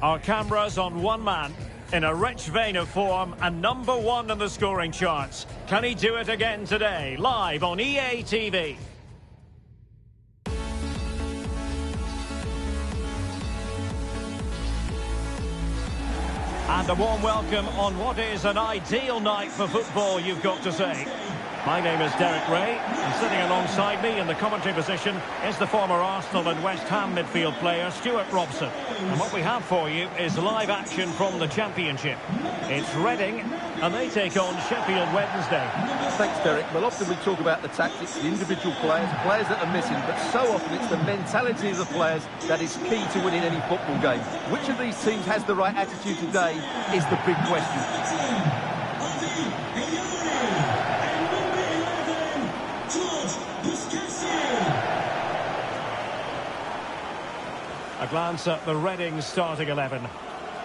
Our cameras on one man, in a rich vein of form and #1 in the scoring charts. Can he do it again today? Live on EA TV. And a warm welcome on what is an ideal night for football, you've got to say. My name is Derek Ray, and sitting alongside me in the commentary position is the former Arsenal and West Ham midfield player, Stuart Robson. And what we have for you is live action from the Championship. It's Reading, and they take on Sheffield Wednesday. Thanks, Derek. Well, often we talk about the tactics, the individual players that are missing, but so often it's the mentality of the players that is key to winning any football game. Which of these teams has the right attitude today is the big question. A glance at the Reading starting 11.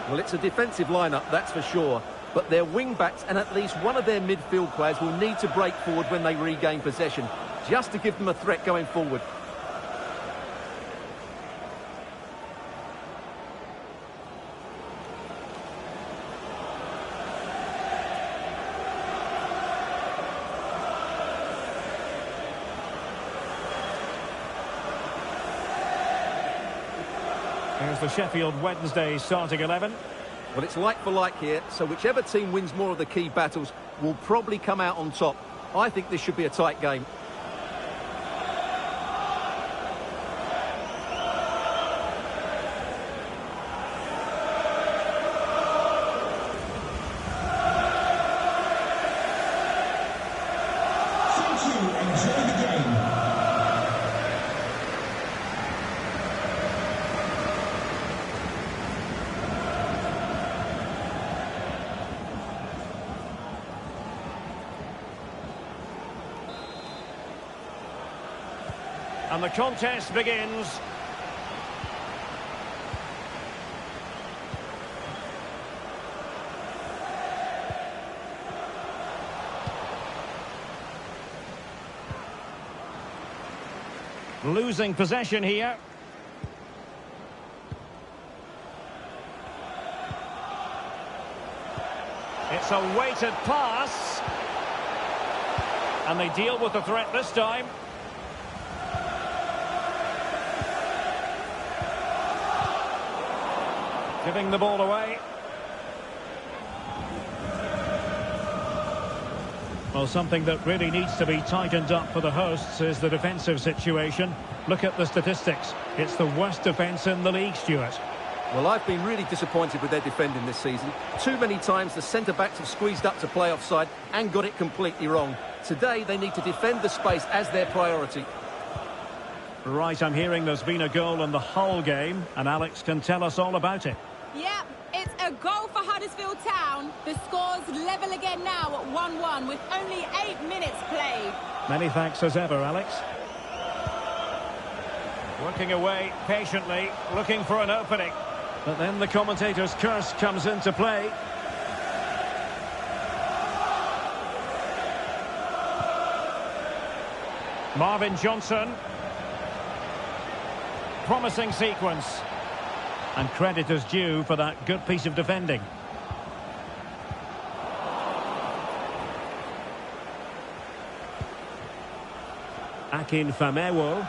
Well, it's a defensive lineup, that's for sure. But their wing-backs and at least one of their midfield players will need to break forward when they regain possession, just to give them a threat going forward. Here's the Sheffield Wednesday starting 11. Well, it's like for like here, so whichever team wins more of the key battles will probably come out on top. I think this should be a tight game. And the contest begins. Losing possession here. It's a weighted pass. And they deal with the threat this time. Giving the ball away. Well, something that really needs to be tightened up for the hosts is the defensive situation. Look at the statistics. It's the worst defence in the league, Stuart. Well, I've been really disappointed with their defending this season. Too many times the centre-backs have squeezed up to play offside and got it completely wrong. Today they need to defend the space as their priority. Right, I'm hearing there's been a goal in the Hull game, and Alex can tell us all about it. Yeah, it's a goal for Huddersfield Town. The score's level again now at 1-1 with only 8 minutes played. Many thanks as ever, Alex. Working away patiently, looking for an opening. But then the commentator's curse comes into play. Marvin Johnson. Promising sequence. And credit is due for that good piece of defending. Akin Famewo.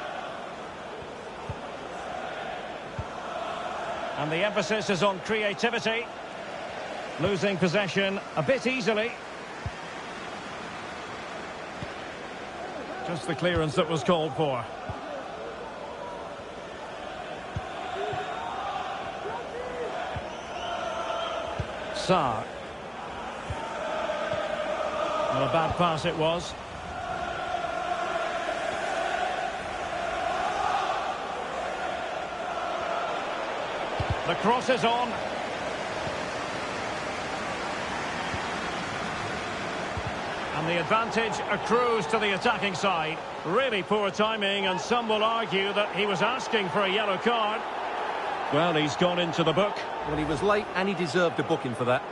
And the emphasis is on creativity. Losing possession a bit easily. Just the clearance that was called for. Sarr. Well, a bad pass it was. The cross is on. And the advantage accrues to the attacking side. Really poor timing, and some will argue that he was asking for a yellow card. Well, he's gone into the book. Well, he was late and he deserved a booking for that.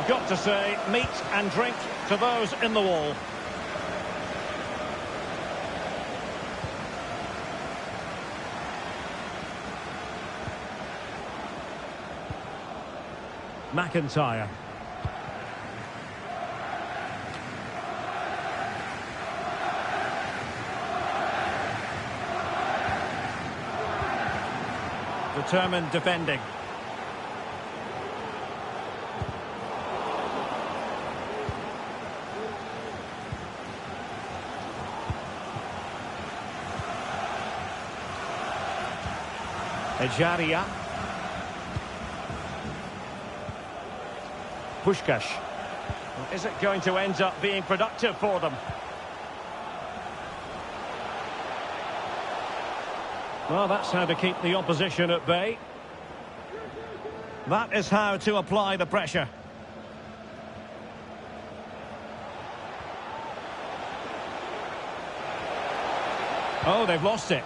you've got to say meat and drink to those in the wall. McIntyre. Determined defending. Ejaria. Puskás. Is it going to end up being productive for them? Well, that's how to keep the opposition at bay. That is how to apply the pressure. Oh, they've lost it.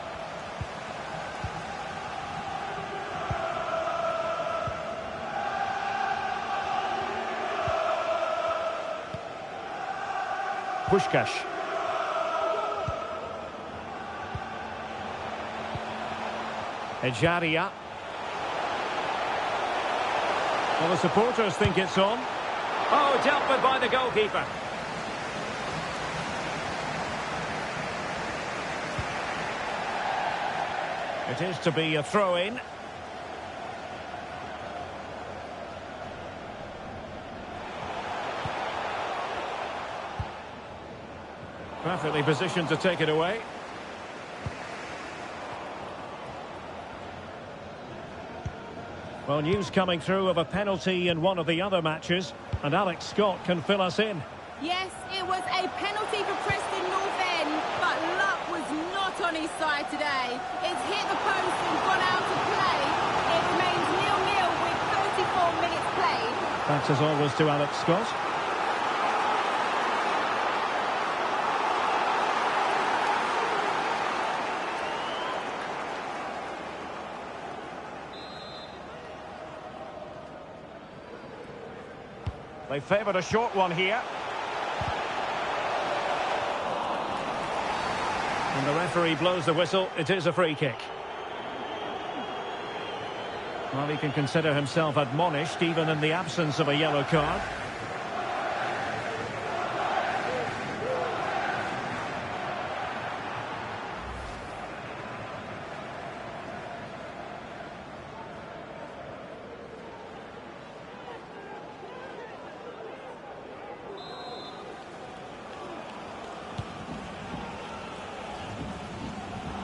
Puskás. Ejaria. Well, the supporters think it's on. Oh, dealt with by the goalkeeper. It is to be a throw-in. Perfectly positioned to take it away. Well, news coming through of a penalty in one of the other matches, and Alex Scott can fill us in. Yes, it was a penalty for Preston North End, but luck was not on his side today. It's hit the post and gone out of play. It remains 0-0 with 34 minutes played. Thanks as always to Alex Scott. They favoured a short one here. And the referee blows the whistle. It is a free kick. Well, he can consider himself admonished even in the absence of a yellow card.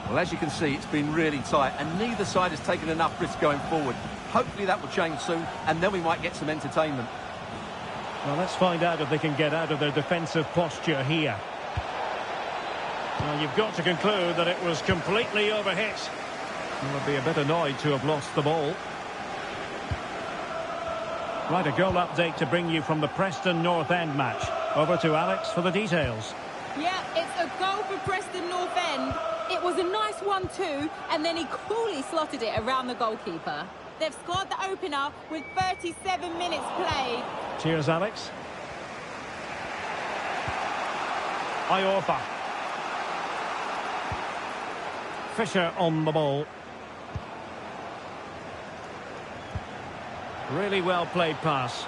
Well, as you can see, it's been really tight, and neither side has taken enough risk going forward. Hopefully that will change soon, and then we might get some entertainment. Well, let's find out if they can get out of their defensive posture here. Well, you've got to conclude that it was completely overhit. You would be a bit annoyed to have lost the ball. Right, a goal update to bring you from the Preston North End match. Over to Alex for the details. Yeah, it's a goal for Preston North End. It was a nice 1-2, and then he coolly slotted it around the goalkeeper. They've scored the opener with 37 minutes played. Cheers, Alex. Iorfa. Fisher on the ball. Really well played pass.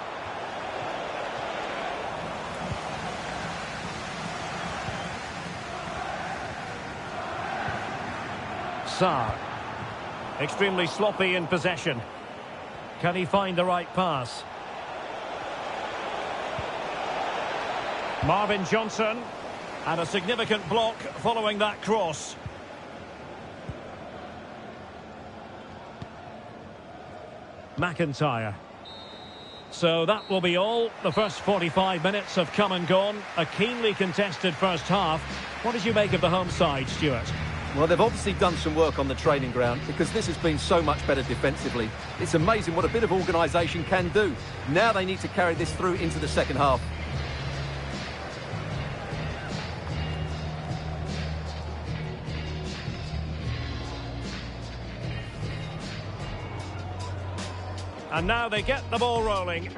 Sarr. Extremely sloppy in possession. Can he find the right pass? Marvin Johnson. And a significant block following that cross. McIntyre. So that will be all. The first 45 minutes have come and gone. A keenly contested first half. What did you make of the home side, Stuart? Well, they've obviously done some work on the training ground because this has been so much better defensively. It's amazing what a bit of organisation can do. Now they need to carry this through into the second half. And now they get the ball rolling.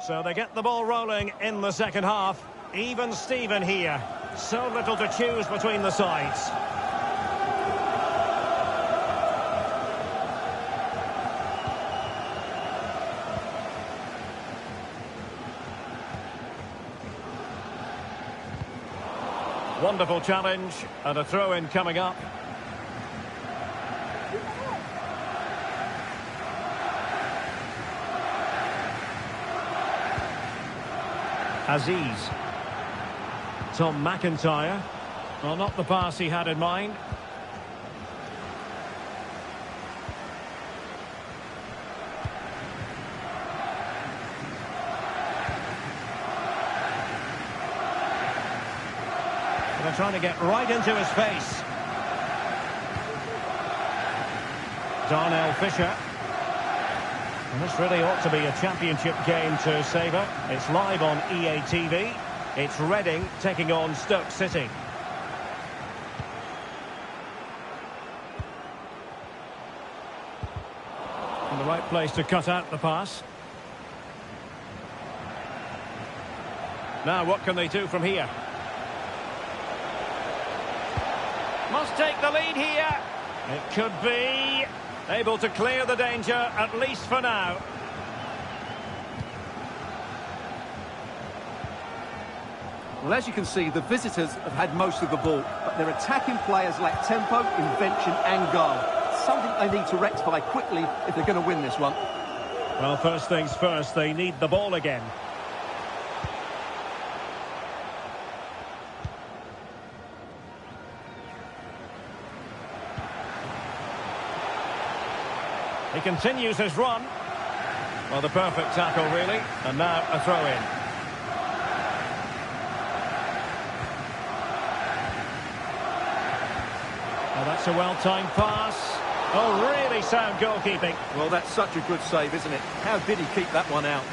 So they get the ball rolling in the second half. Even Steven here. So little to choose between the sides. Wonderful challenge and a throw-in coming up. Aziz. Tom McIntyre. Well, not the pass he had in mind. They're trying to get right into his face. Darnell Fisher. And this really ought to be a championship game to savour. It's live on EA TV. It's Reading taking on Stoke City. In the right place to cut out the pass. Now what can they do from here? Must take the lead here. It could be able to clear the danger, at least for now. Well, as you can see, the visitors have had most of the ball, but their attacking players lack tempo, invention and goal. Something they need to rectify quickly if they're going to win this one. Well, first things first, they need the ball again. He continues his run. Well, the perfect tackle, really. And now a throw-in. Oh, that's a well-timed pass. Oh, really sound goalkeeping. Well, that's such a good save, isn't it? How did he keep that one out?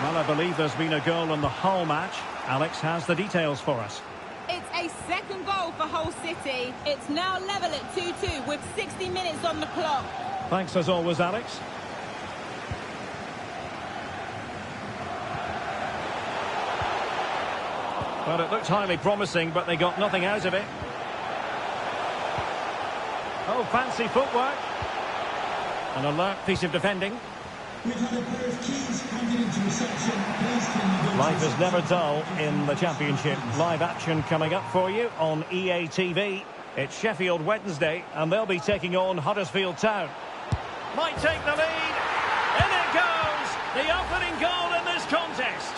Well, I believe there's been a goal in the whole match. Alex has the details for us. It's a second goal for Hull City. It's now level at 2-2 with 60 minutes on the clock. Thanks as always, Alex. Well, it looked highly promising, but they got nothing out of it. Oh, fancy footwork. An alert piece of defending. We've had a pair of keys handed into reception. Please can you go. Life is never dull in the Championship. Live action coming up for you on EA TV. It's Sheffield Wednesday, and they'll be taking on Huddersfield Town. Might take the lead. In it goes! The opening goal in this contest.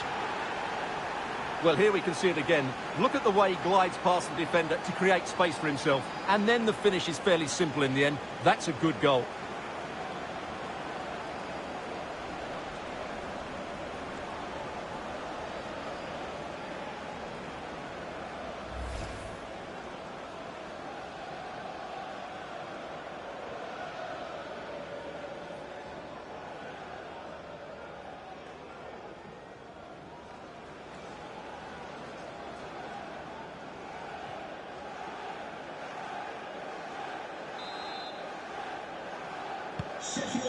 Well, here we can see it again. Look at the way he glides past the defender to create space for himself. And then the finish is fairly simple in the end. That's a good goal.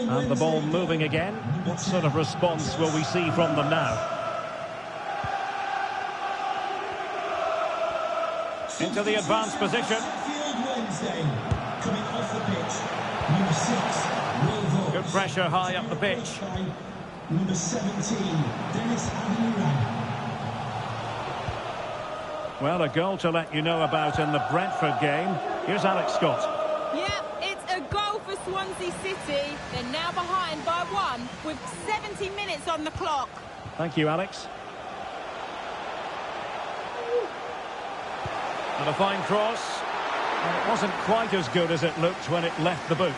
And the ball moving again. What sort of response will we see from them now? Into the advanced position. Sheffield Wednesday coming off the pitch. Number 6, Will Vogt. Good pressure high up the pitch. Number 17, Dennis Adeniran. Well, a goal to let you know about in the Brentford game. Here's Alex Scott. Yeah, it's a goal for Swansea City. They're now behind by 1 with 70 minutes on the clock. Thank you, Alex. And a fine cross. And it wasn't quite as good as it looked when it left the boot.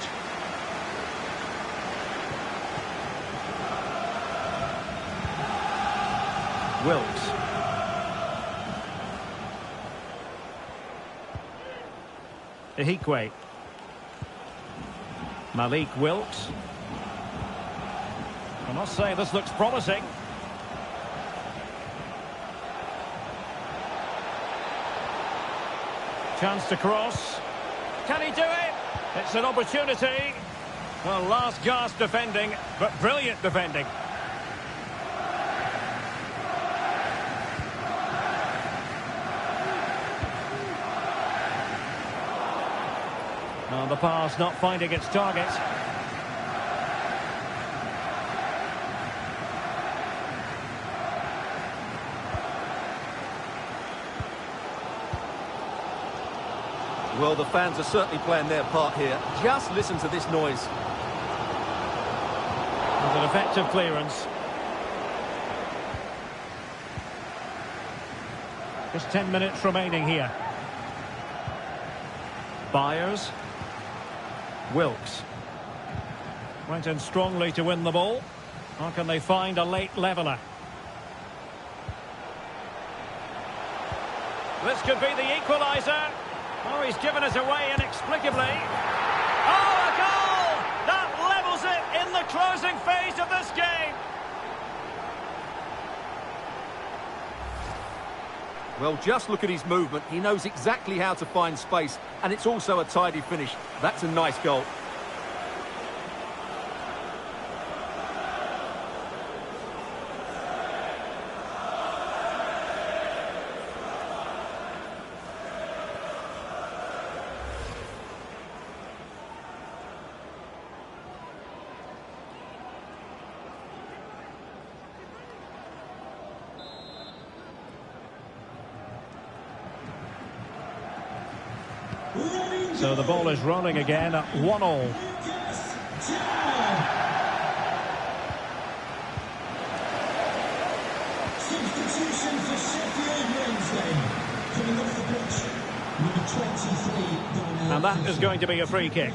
Wilkes. Ihikwe. Malik Wilkes. I must say this looks promising. Chance to cross. Can he do it? It's an opportunity. Well, last gasp defending, but brilliant defending. The pass not finding its target. Well, the fans are certainly playing their part here. Just listen to this noise. There's an effective clearance. Just 10 minutes remaining here. Byers. Wilkes. Went in strongly to win the ball. Or can they find a late leveller? This could be the equaliser. Oh, he's given us away inexplicably. Oh, a goal! That levels it in the closing phase of this game. Well, just look at his movement. He knows exactly how to find space, and it's also a tidy finish. That's a nice goal. So the ball is rolling again at 1-1. Substitution for Sheffield Wednesday. Coming off the pitch, number 23, And that is going to be a free kick.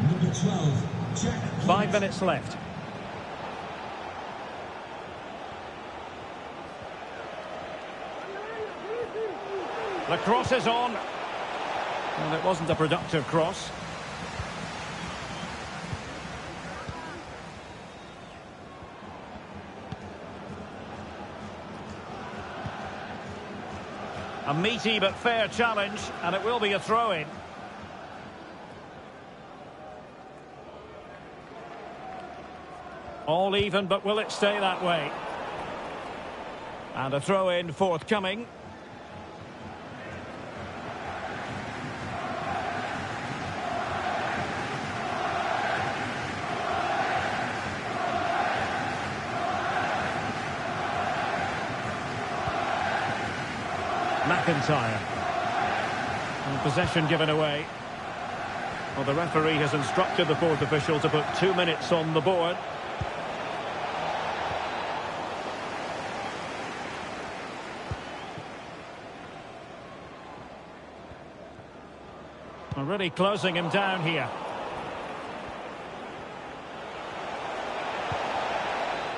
Number 12, Jack. 5 minutes left. The cross is on. Well, it wasn't a productive cross. A meaty but fair challenge, and it will be a throw-in. All even, but will it stay that way? And a throw-in forthcoming. McIntyre. And possession given away. Well, the referee has instructed the fourth official to put 2 minutes on the board. And really closing him down here.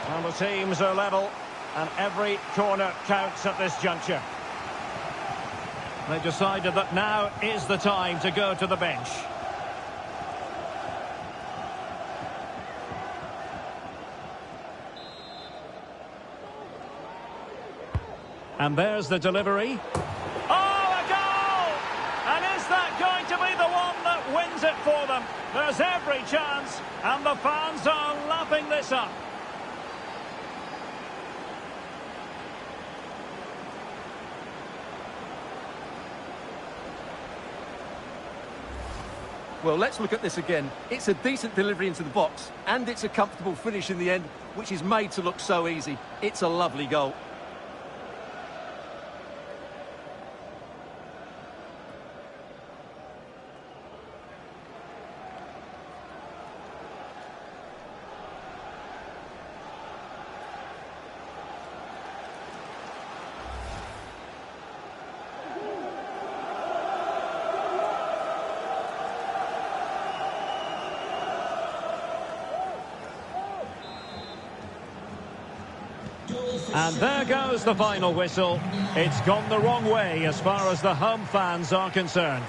And the teams are level, and every corner counts at this juncture. They decided that now is the time to go to the bench. And there's the delivery. Oh, a goal! And is that going to be the one that wins it for them? There's every chance, and the fans are lapping this up. Well, let's look at this again. It's a decent delivery into the box, and it's a comfortable finish in the end, which is made to look so easy. It's a lovely goal. And there goes the final whistle. It's gone the wrong way as far as the home fans are concerned.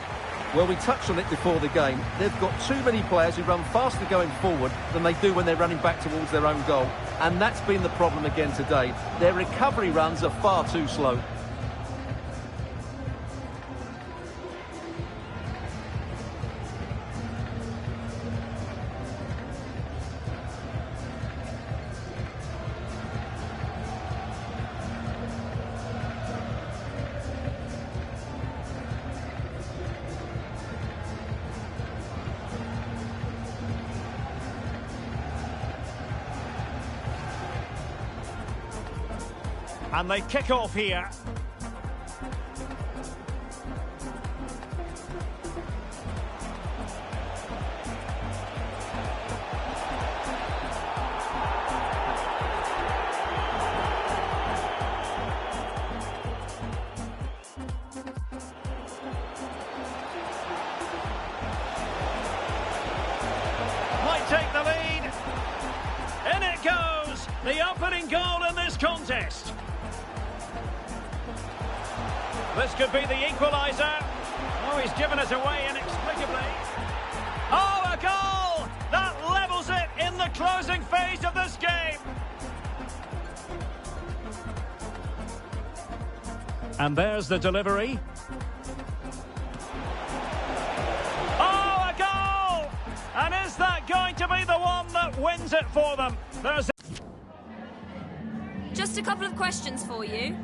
Well, we touched on it before the game. They've got too many players who run faster going forward than they do when they're running back towards their own goal. And that's been the problem again today. Their recovery runs are far too slow. And they kick off here. Might take the lead. In it goes. The opening goal in this contest. This could be the equaliser. Oh, he's given us away inexplicably. Oh, a goal! That levels it in the closing phase of this game. And there's the delivery. Oh, a goal! And is that going to be the one that wins it for them? There's Just a couple of questions for you.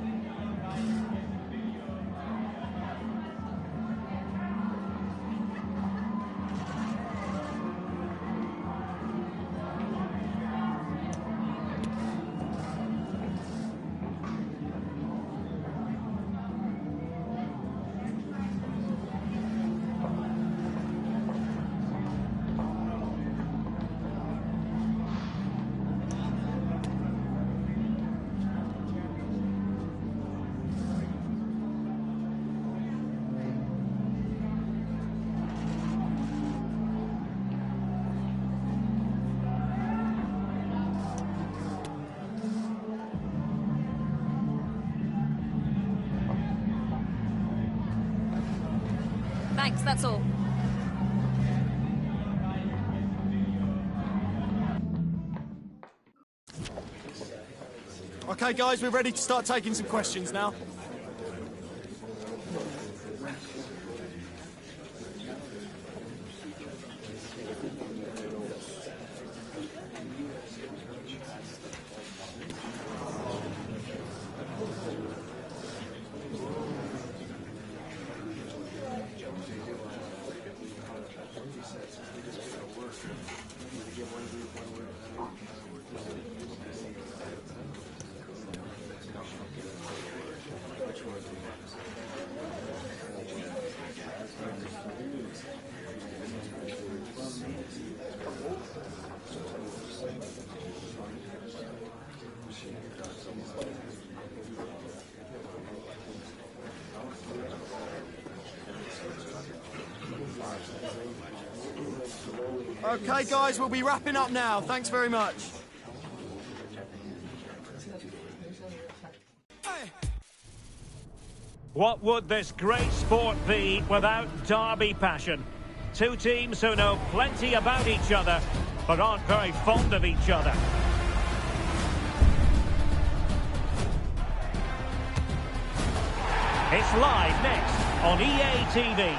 Thanks, that's all. Okay, guys, we're ready to start taking some questions now. Okay, guys, we'll be wrapping up now. Thanks very much. What would this great sport be without derby passion? Two teams who know plenty about each other, but aren't very fond of each other. It's live next on EA TV.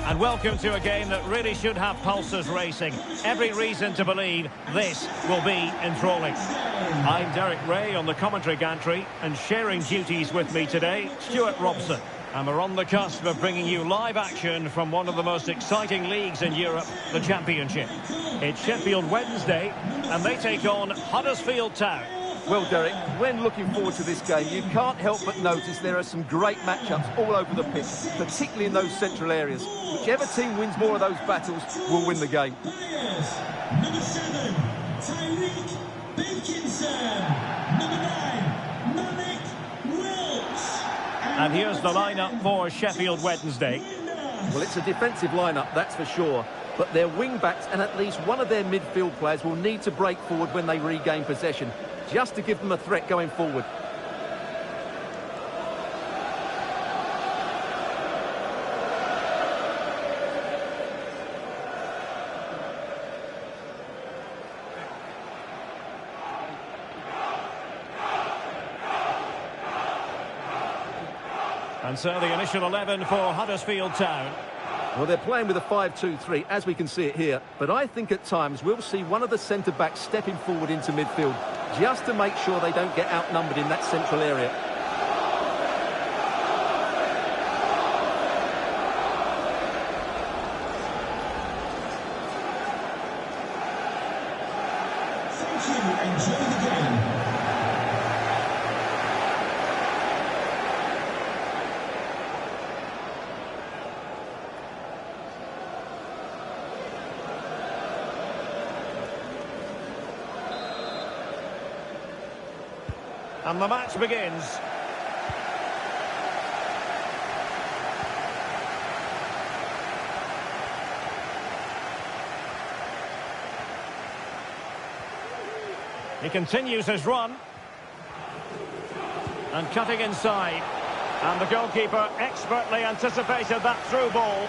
And welcome to a game that really should have pulses racing. Every reason to believe this will be enthralling. I'm Derek Ray on the commentary gantry, and sharing duties with me today, Stuart Robson. And we're on the cusp of bringing you live action from one of the most exciting leagues in Europe, the Championship. It's Sheffield Wednesday, and they take on Huddersfield Town. Well, Derek, when looking forward to this game, you can't help but notice there are some great matchups all over the pitch, particularly in those central areas. Whichever team wins more of those battles will win the game. Players, number 7, Tyreek Bakinson. Number 9, Malik Wilkes. And here's the lineup for Sheffield Wednesday. Well, it's a defensive lineup, that's for sure. But their wing-backs and at least one of their midfield players will need to break forward when they regain possession, just to give them a threat going forward. And so the initial 11 for Huddersfield Town. Well, they're playing with a 5-2-3, as we can see it here. But I think at times we'll see one of the centre-backs stepping forward into midfield, just to make sure they don't get outnumbered in that central area. Thank you. Enjoy the game. And the match begins. He continues his run. And cutting inside. And the goalkeeper expertly anticipated that through ball.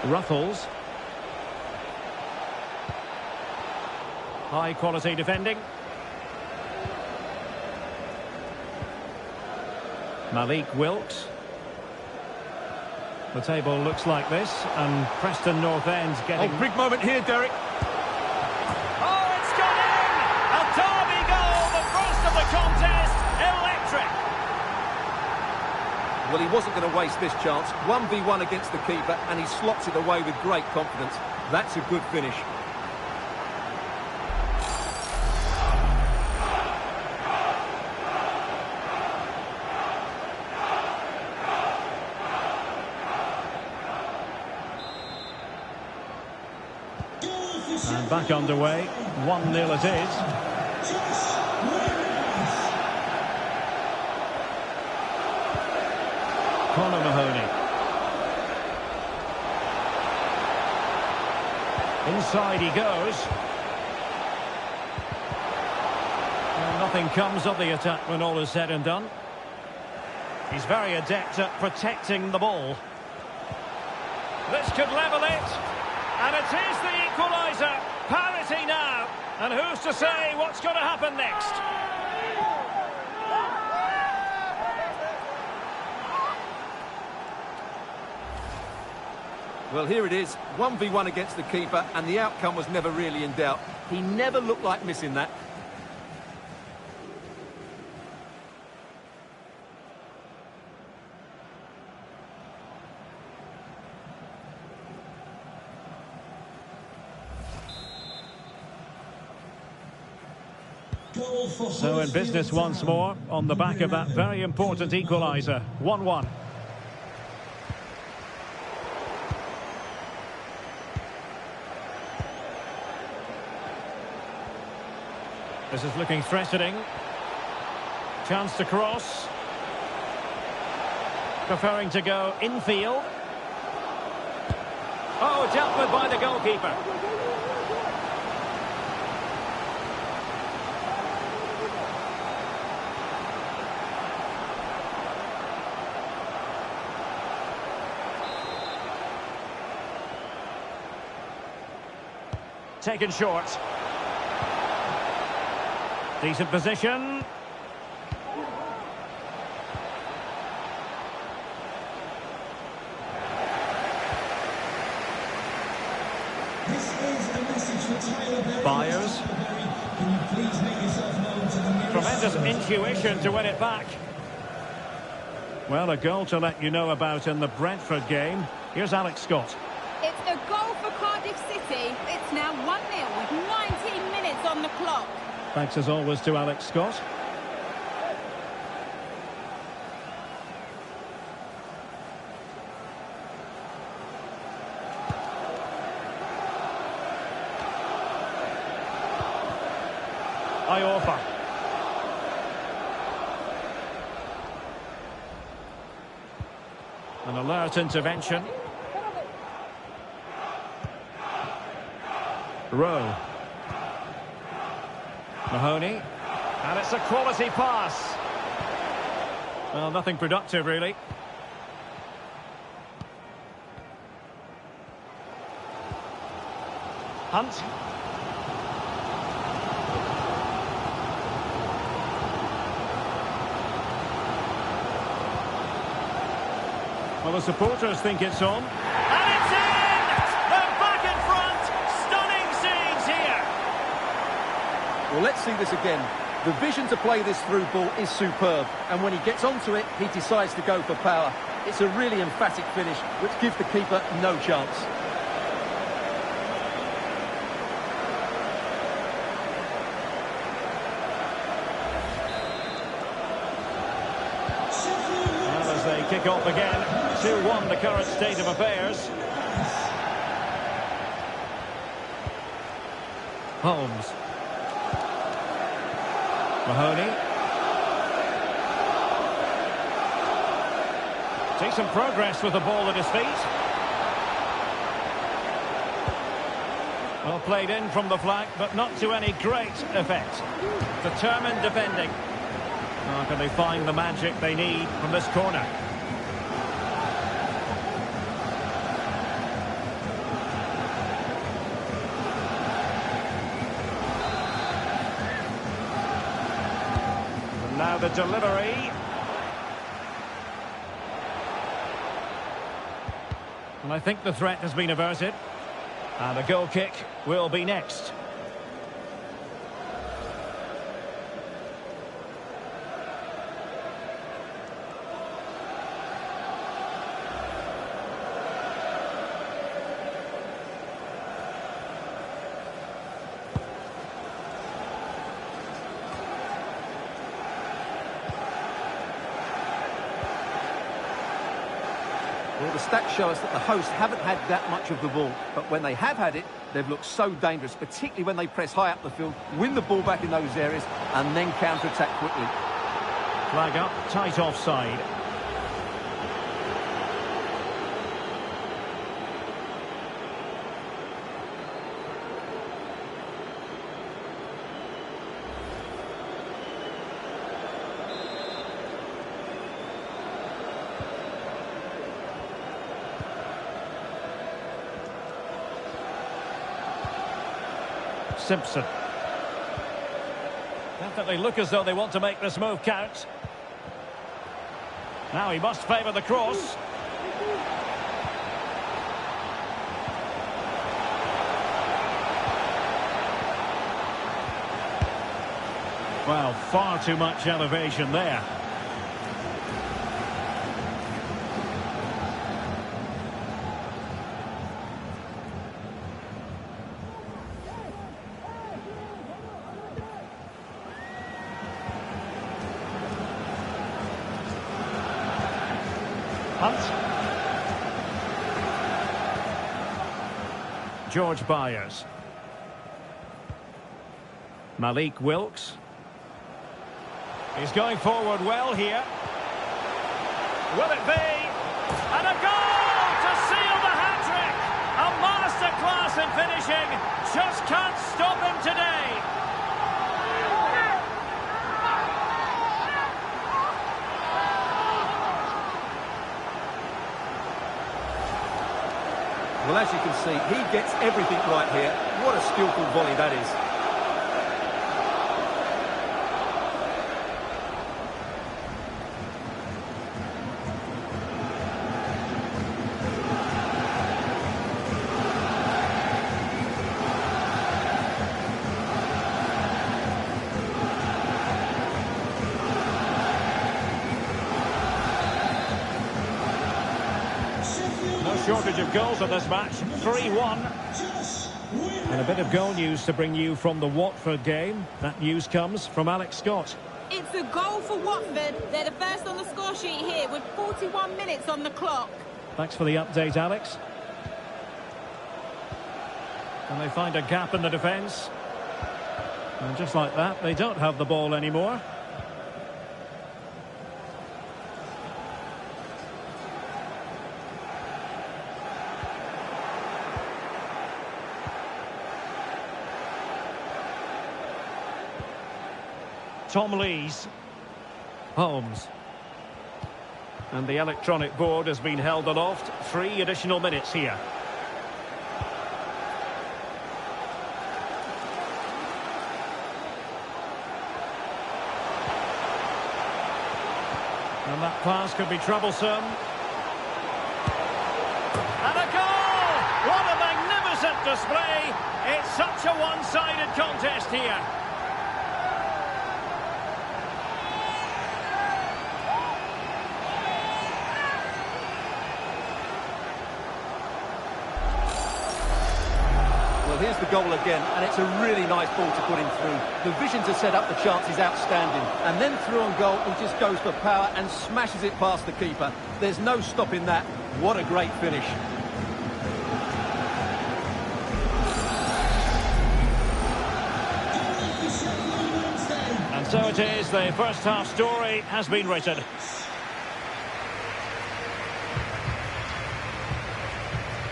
Ruffles. High quality defending. Malik Wilkes. The table looks like this, and Preston North End's getting... Oh, big moment here, Derek. Oh, it's gone in! A derby goal, the first of the contest, electric! Well, he wasn't going to waste this chance. 1v1 against the keeper, and he slots it away with great confidence. That's a good finish. And back underway, 1-0 it is. Conor Mahoney. Inside he goes. Well, nothing comes of the attack when all is said and done. He's very adept at protecting the ball. This could level it. And it is the equaliser. Parity now. And who's to say what's going to happen next? Well, here it is. 1v1 against the keeper, and the outcome was never really in doubt. He never looked like missing that. So in business once more, on the back of that very important equaliser. 1-1. This is looking threatening. Chance to cross. Preferring to go infield. Oh, dealt with by the goalkeeper. Taken short. Decent position. This is a message for Tyler Berry. Byers. Can you please make yourself known to the nearest... Tremendous intuition to win it back. Well, a goal to let you know about in the Brentford game. Here's Alex Scott. It's a goal for Cardiff City. It's now 1-0 with 19 minutes on the clock. Thanks as always to Alex Scott. Iorfa. An alert intervention. Rowe. Mahoney. And it's a quality pass. Well, nothing productive, really. Hunt. Well, the supporters think it's on. And it's in! They're back in front! Stunning see this again. The vision to play this through ball is superb, and when he gets onto it, he decides to go for power. It's a really emphatic finish, which gives the keeper no chance. And as they kick off again, 2-1 the current state of affairs. Holmes. Mahoney. Decent progress with the ball at his feet. Well played in from the flank, but not to any great effect. Determined defending. How can they find the magic they need from this corner? And now the delivery. And I think the threat has been averted. And a goal kick will be next. Well, the stats show us that the hosts haven't had that much of the ball, but when they have had it, they've looked so dangerous, particularly when they press high up the field, win the ball back in those areas, and then counter-attack quickly. Flag up, tight offside. Simpson. Definitely look as though they want to make this move count. Now he must favour the cross. Well, far too much elevation there. Hunt. George Byers. Malik Wilkes. He's going forward well here. Will it be? And a goal to seal the hat-trick! A masterclass in finishing. Just can't stop him today. Well, as you can see, he gets everything right here. What a skillful volley that is. Shortage of goals in this match, 3-1. And a bit of goal news to bring you from the Watford game. That news comes from Alex Scott. It's a goal for Watford. They're the first on the score sheet here with 41 minutes on the clock. Thanks for the update, Alex. And they find a gap in the defence. And just like that, they don't have the ball anymore. Tom Lees. Holmes. And the electronic board has been held aloft. 3 additional minutes here. And that pass could be troublesome. And a goal! What a magnificent display! It's such a one-sided contest here. Well, here's the goal again, and it's a really nice ball to put him through. The vision to set up the chance is outstanding. And then through on goal, he just goes for power and smashes it past the keeper. There's no stopping that. What a great finish. And so it is, the first half story has been written.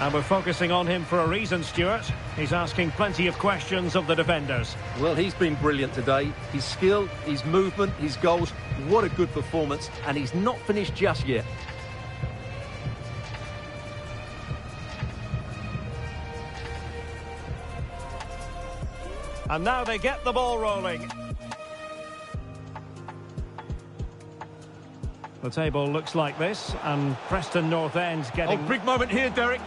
And we're focusing on him for a reason, Stuart. He's asking plenty of questions of the defenders. Well, he's been brilliant today. His skill, his movement, his goals, what a good performance. And he's not finished just yet. And now they get the ball rolling. The table looks like this, and Preston North End getting... Oh, big moment here, Derek.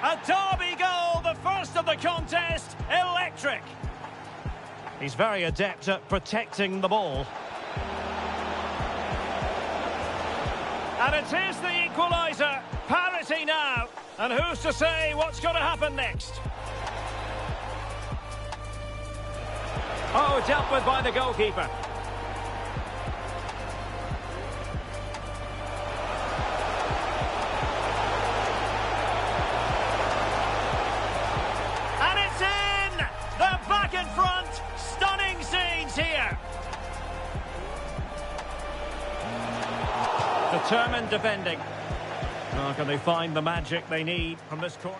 A derby goal, the first of the contest, electric. He's very adept at protecting the ball. And it is the equaliser, parity now. And who's to say what's going to happen next? Oh, dealt with by the goalkeeper. Determined defending. Now can they find the magic they need from this court?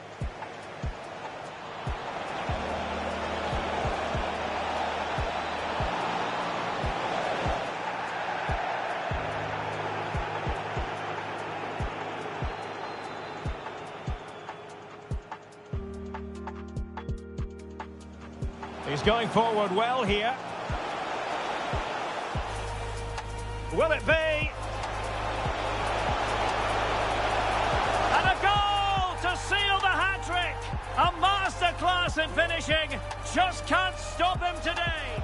He's going forward well here. Will it be? Seal the hat-trick! A masterclass in finishing. Just can't stop him today.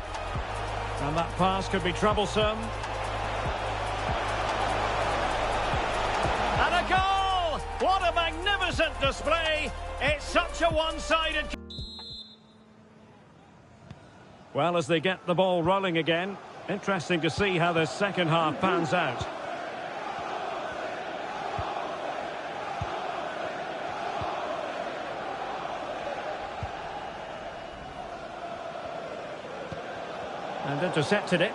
And that pass could be troublesome. And a goal! What a magnificent display. It's such a one-sided... Well, as they get the ball rolling again, interesting to see how the second half pans out. And intercepted it.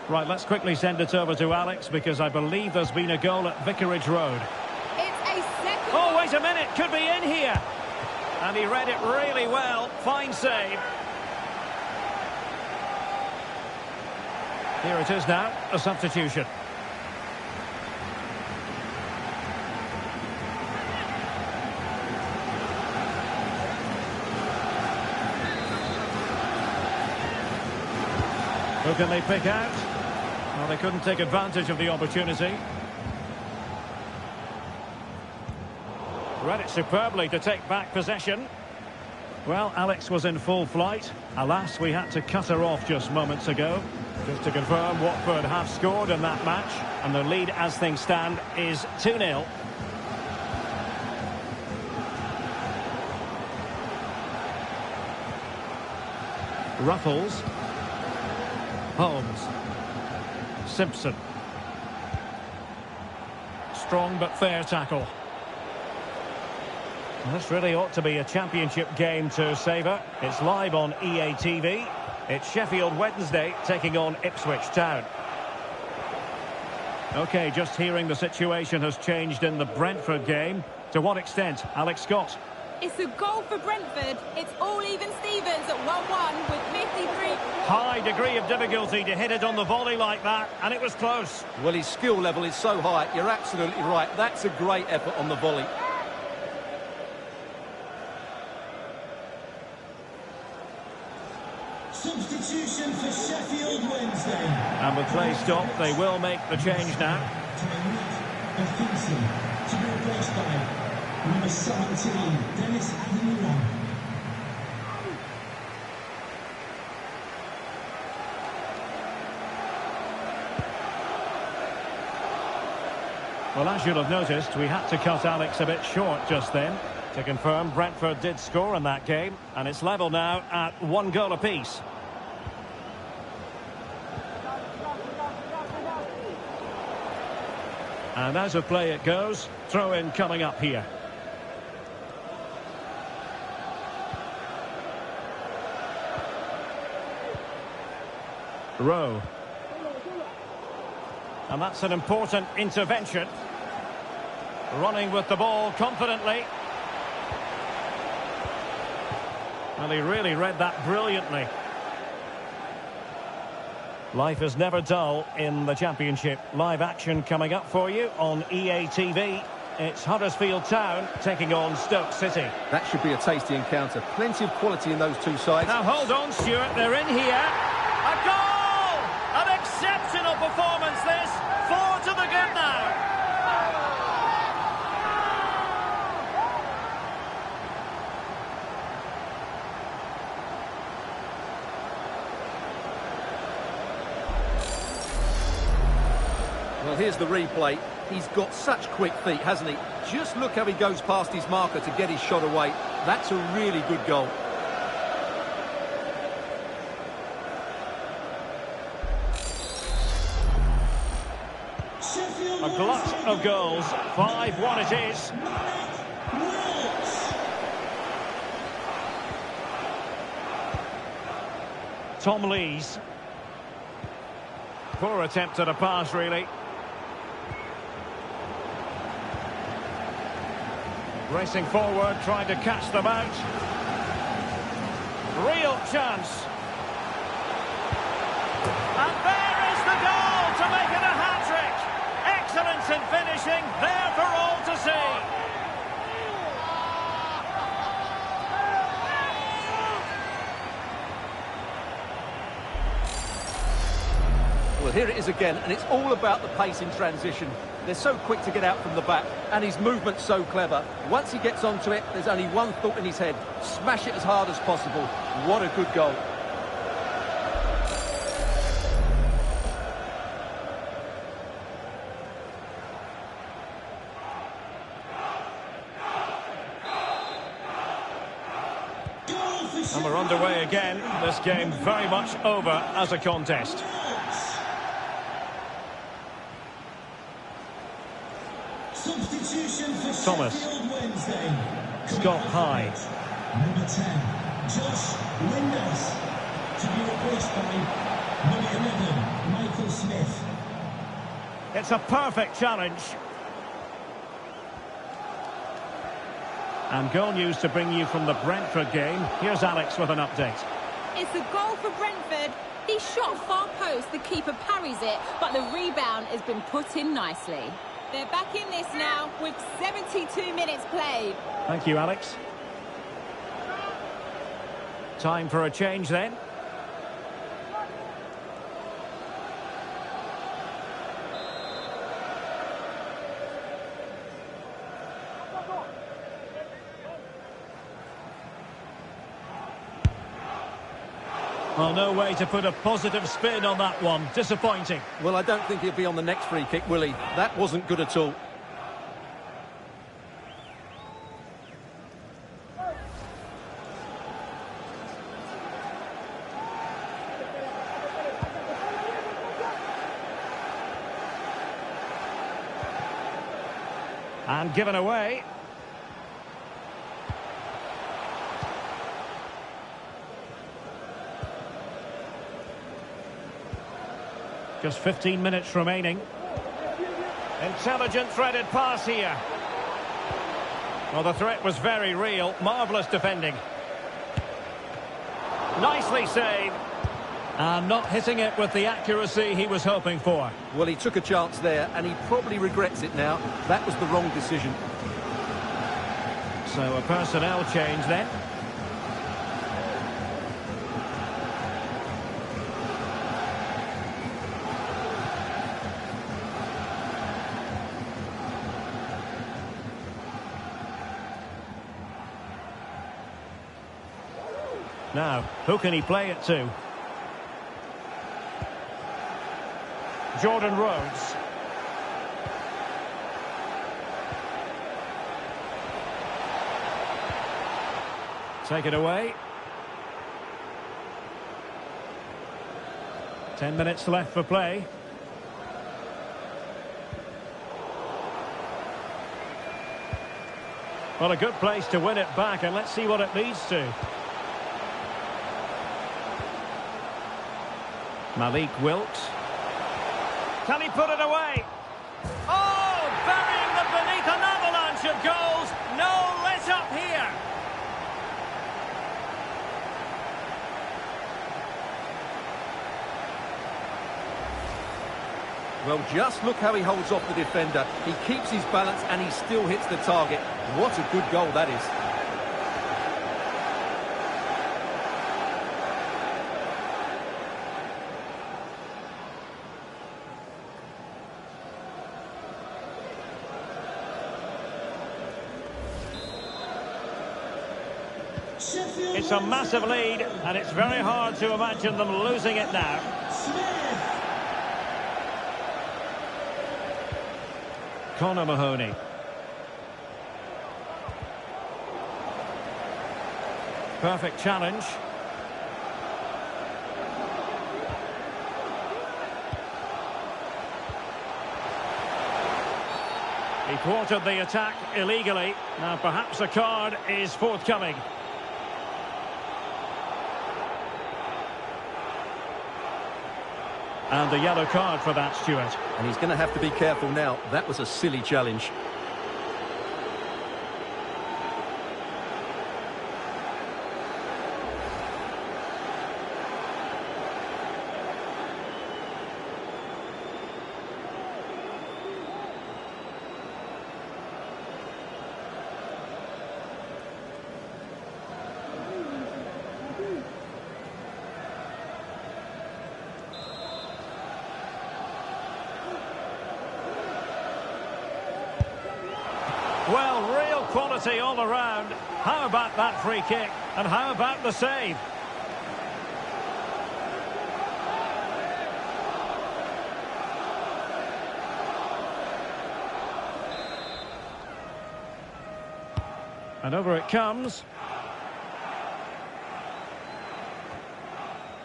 Right, let's quickly send it over to Alex, because I believe there's been a goal at Vicarage Road. It's a second... Oh, wait a minute, could be in here. And he read it really well. Fine save. Here it is now, a substitution. Who can they pick out? Well, they couldn't take advantage of the opportunity. Read it superbly to take back possession. Well, Alex was in full flight. Alas, we had to cut her off just moments ago. Just to confirm, Watford have scored in that match, and the lead as things stand is 2-0. Ruffles. Holmes. Simpson. Strong but fair tackle. This really ought to be a championship game to savour. It's live on EA TV. It's Sheffield Wednesday taking on Ipswich Town. OK, just hearing the situation has changed in the Brentford game. To what extent, Alex Scott? It's a goal for Brentford. It's all even Stevens at 1-1 with 53. High degree of difficulty to hit it on the volley like that, and it was close. Well, his skill level is so high. You're absolutely right. That's a great effort on the volley. Substitution for Sheffield Wednesday. And with play stopped, they will make the change now. To be replaced by number 17, Dennis Adamula. Well, as you'll have noticed, we had to cut Alex a bit short just then. To confirm, Brentford did score in that game, and it's level now at 1 goal apiece. And as of play it goes, throw-in coming up here. Rowe. And that's an important intervention. Running with the ball confidently. And he really read that brilliantly. Life is never dull in the Championship. Live action coming up for you on EA TV. It's Huddersfield Town taking on Stoke City. That should be a tasty encounter. Plenty of quality in those two sides. Now hold on, Stuart, they're in here. A goal! An exceptional performance this. 4 to the good now. Well, here's the replay. He's got such quick feet, hasn't he? Just look how he goes past his marker to get his shot away. That's a really good goal. A glut of goals. 5-1 it is. Tom Lees. Poor attempt at a pass, really. Racing forward, trying to catch them out. Real chance. And there is the goal to make it a hat-trick. Excellence in finishing, there for all to see. Well, here it is again, and it's all about the pace in transition. They're so quick to get out from the back, and his movement's so clever. Once he gets onto it, there's only one thought in his head. Smash it as hard as possible. What a good goal. And we're underway again. This game very much over as a contest. Substitution for Thomas. Sheffield Wednesday. Scott Hyde. Number 10, Josh Windass. To be replaced by number 11, Michael Smith. It's a perfect challenge. And goal news to bring you from the Brentford game. Here's Alex with an update. It's a goal for Brentford. He shot far post, the keeper parries it, but the rebound has been put in nicely. They're back in this now with 72 minutes played. Thank you, Alex. Time for a change then. Well, no way to put a positive spin on that one. Disappointing. Well, I don't think he'll be on the next free kick, will he? That wasn't good at all. And given away. Just 15 minutes remaining. Intelligent threaded pass here. Well, the threat was very real. Marvellous defending. Nicely saved. And not hitting it with the accuracy he was hoping for. Well, he took a chance there, and he probably regrets it now. That was the wrong decision. So a personnel change then. Now, who can he play it to? Jordan Rhodes. Take it away. 10 minutes left for play. Well, a good place to win it back, and let's see what it leads to. Malik Wilkes. Can he put it away? Oh, burying them beneath an avalanche of goals. No let up here. Well, just look how he holds off the defender. He keeps his balance and he still hits the target. What a good goal that is. It's a massive lead, and it's very hard to imagine them losing it now. Conor Mahoney. Perfect challenge. He thwarted the attack illegally. Now perhaps a card is forthcoming. And the yellow card for that, Stuart. And he's going to have to be careful now. That was a silly challenge. Well, real quality all around. How about that free kick? And how about the save? And over it comes.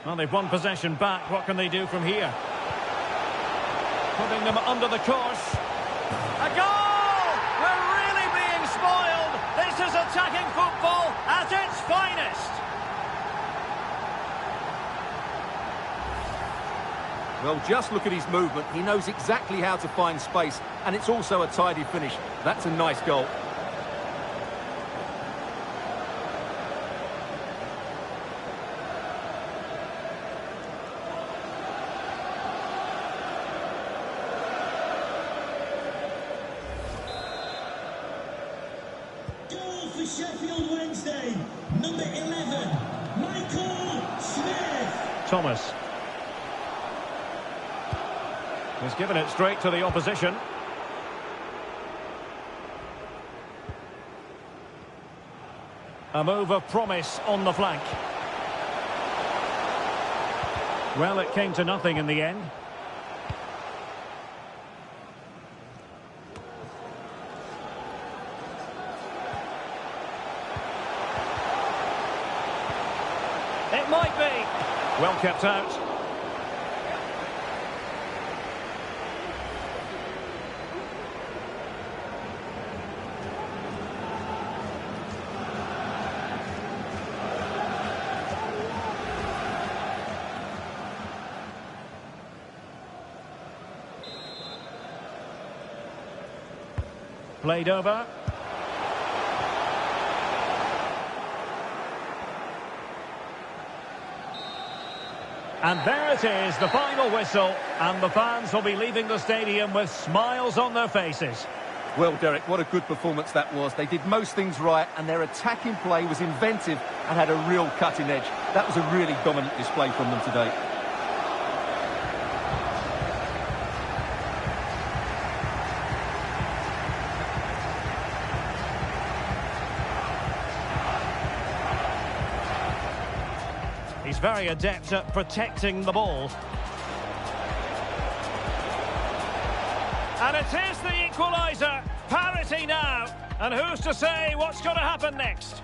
Well, they've won possession back. What can they do from here? Putting them under the course. A goal! This is attacking football at its finest. Well, just look at his movement. He knows exactly how to find space, and it's also a tidy finish. That's a nice goal. For Sheffield Wednesday, number 11, Michael Smith. Thomas. He's given it straight to the opposition. A move of promise on the flank. Well, it came to nothing in the end. It might be. Well kept out. Played over. And there it is, the final whistle, and the fans will be leaving the stadium with smiles on their faces. Well, Derek, what a good performance that was. They did most things right, and their attacking play was inventive and had a real cutting edge. That was a really dominant display from them today. He's very adept at protecting the ball. And it is the equaliser. Parity now. And who's to say what's going to happen next?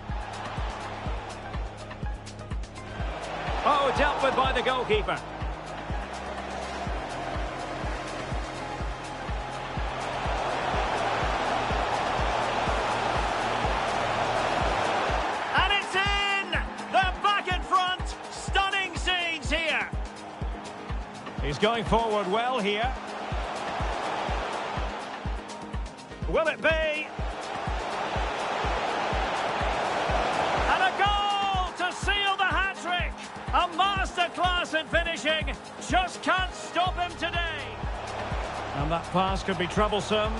Oh, dealt with by the goalkeeper. And it's in! They're back in front. Stunning scenes here. He's going forward well here. Will it be? And a goal to seal the hat-trick! A masterclass in finishing. Just can't stop him today. And that pass could be troublesome.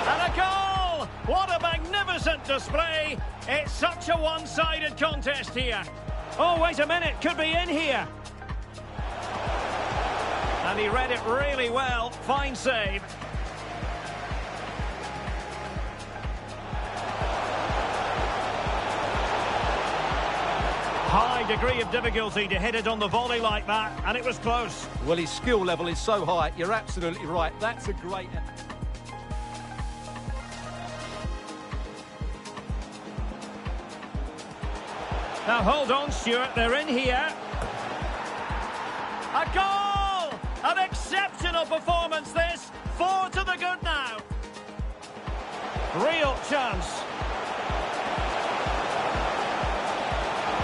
And a goal! What a magnificent display. It's such a one-sided contest here. Oh, wait a minute. Could be in here. And he read it really well. Fine save. High degree of difficulty to hit it on the volley like that, and it was close. Well, his skill level is so high. You're absolutely right. That's a great... Now hold on, Stuart. They're in here. A goal! An exceptional performance, this. 4 to the good now. Real chance.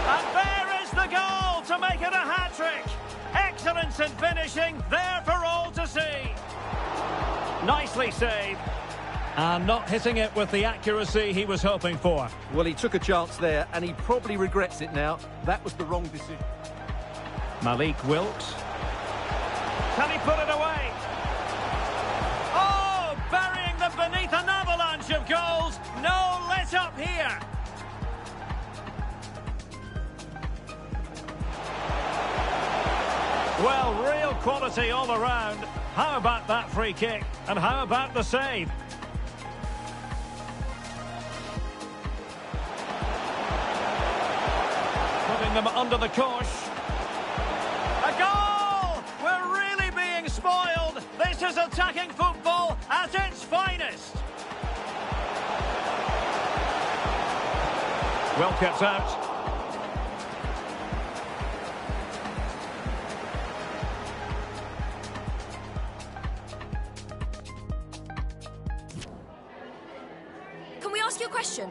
And there is the goal to make it a hat-trick. Excellence in finishing, there for all to see. Nicely saved. And not hitting it with the accuracy he was hoping for. Well, he took a chance there, and he probably regrets it now. That was the wrong decision. Malik Wilkes. Can he put it away? Oh, burying them beneath an avalanche of goals. No let up here. Well, real quality all around. How about that free kick? And how about the save? Putting them under the cosh. A goal! We're really being spoiled. This is attacking football at its finest. Well kept out. Can we ask you a question?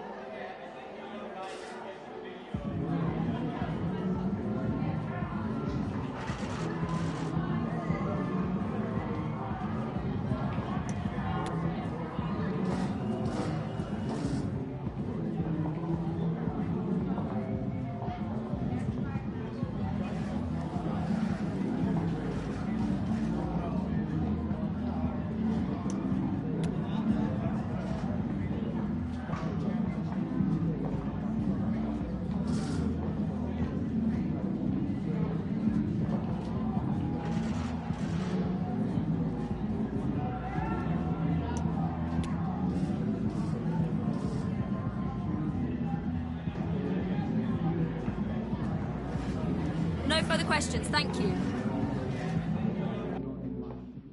No further questions, thank you.